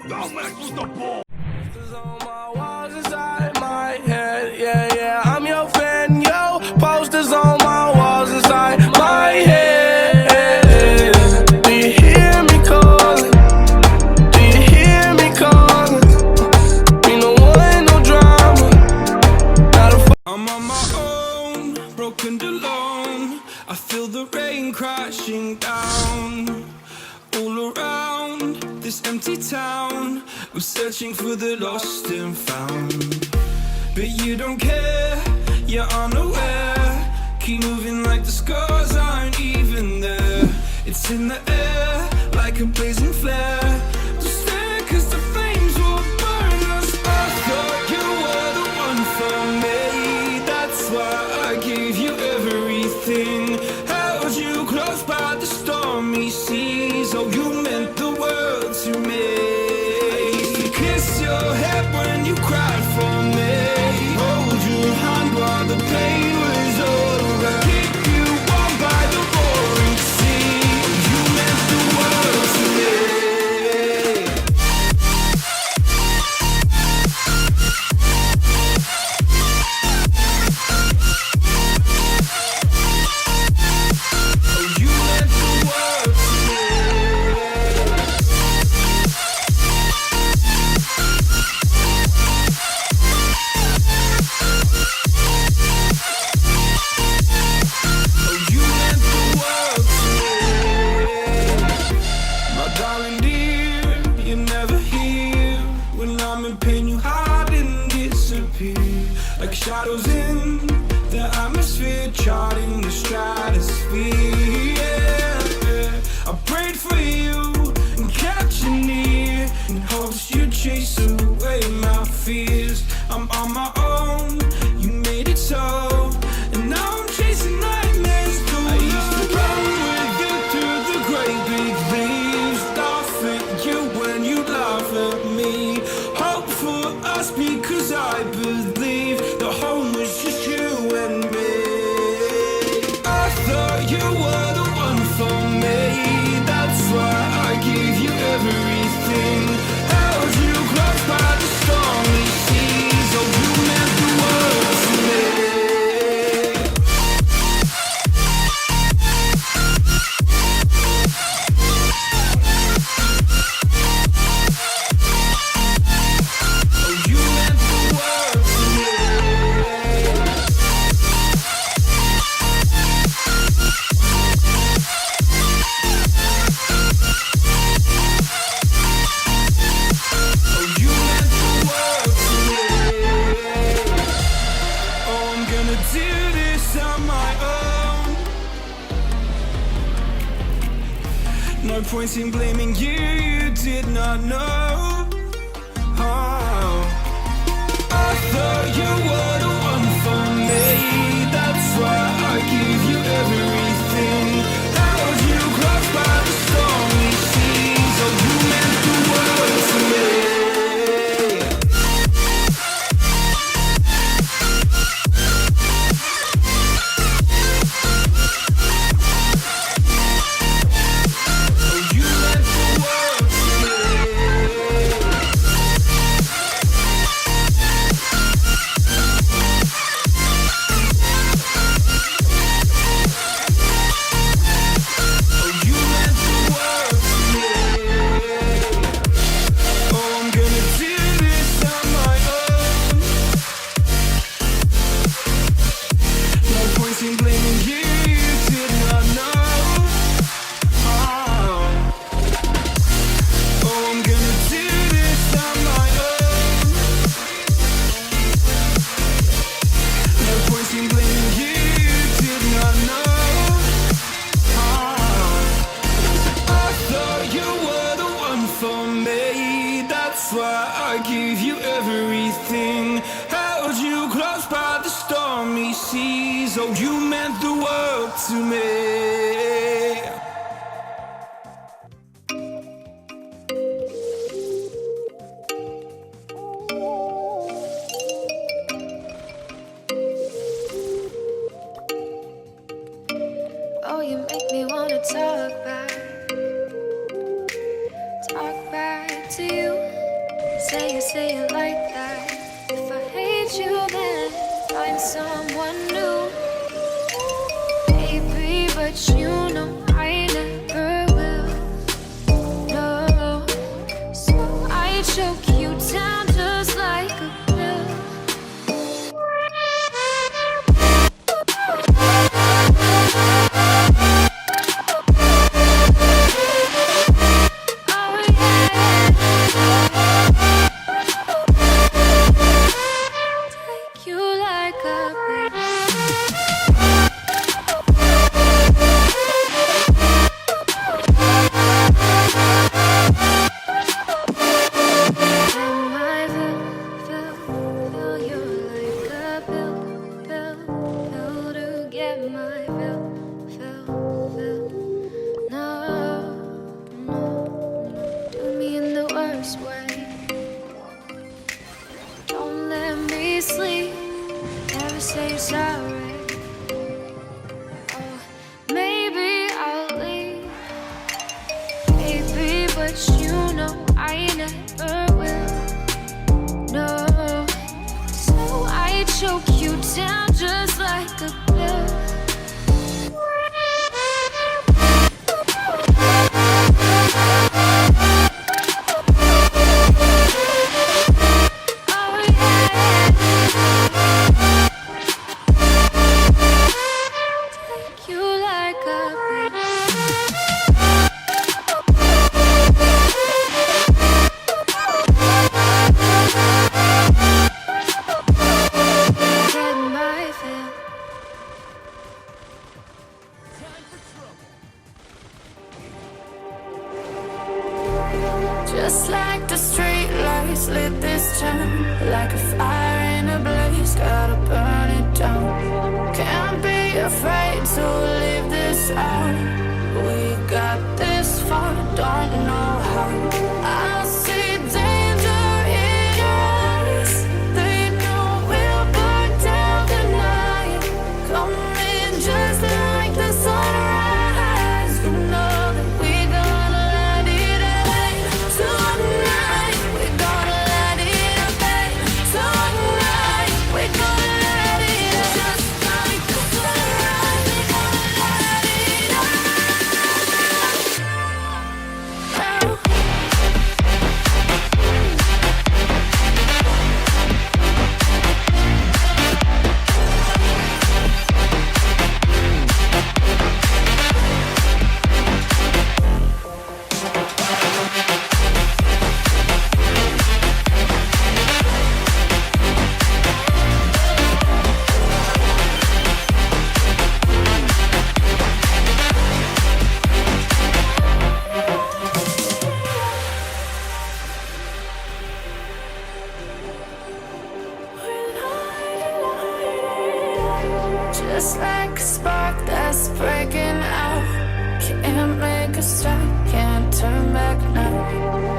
Don't mess with the ball. On my walls inside my head, yeah, yeah. I'm your fan, yo. Posters on my walls inside my head. Do you hear me calling? Do you hear me calling? Me no want no drama. Not a I'm on my own, broken and alone. I feel the rain crashing down all around this empty town. I'm searching for the lost and found, but you don't care, you're unaware. Keep moving like the scars aren't even there. It's in the air like a blazing flare. Just stare, 'cause the flames will burn us. I thought you were the one for me. That's why I gave you everything. Held you close by the stormy seas. Oh, you meant the world to me. Kiss your head when you cried for me. Hold your hand while the pain was over. Keep you warm by the roaring sea. You meant the world to me. Oh, you meant the world to me. Like shadows in the atmosphere, charting the stratosphere. Yeah. I prayed for you and kept you near in hopes you'd chase away my fears. I'm on my own, you made it so, and now I'm chasing nightmares too. I used to run with you through the great big leaves, laugh at you when you laugh at me. Hope for us because I believe the home was just you and me. I thought you were the one for me. That's why I gave you everything. Held you close by the stormy seas. Oh, you meant the world to me. No point in blaming you, you did not know. Oh. I thought you were the one for me. That's why I gave you everything. Held you close by the stormy seas. Oh, you meant the world to me. tossed by the stormy seas. Oh, you meant the world to me. Oh, you make me wanna talk back to you. Say it like that. If I hate you, then find someone new. Baby, but you know I never will. No, so I choke you down just like a pill. Don't let me sleep, never say sorry. Oh, maybe I'll leave, baby, but you know I never will. No, so I choke you down just like a pill. Just like the street lights lit this town, like a fire in a blaze, gotta burn it down. Can't be afraid to leave this out. We got this far, don't know how. I see danger in your eyes. They know we'll burn down the night. Coming just like the sunrise. You know that we gonna let it rain. Tonight, we gonna let it rain. Tonight, we gonna let it just like the sunrise. We gonna let it rain. Just like a spark that's breaking out. Can't make a stop, can't turn back now.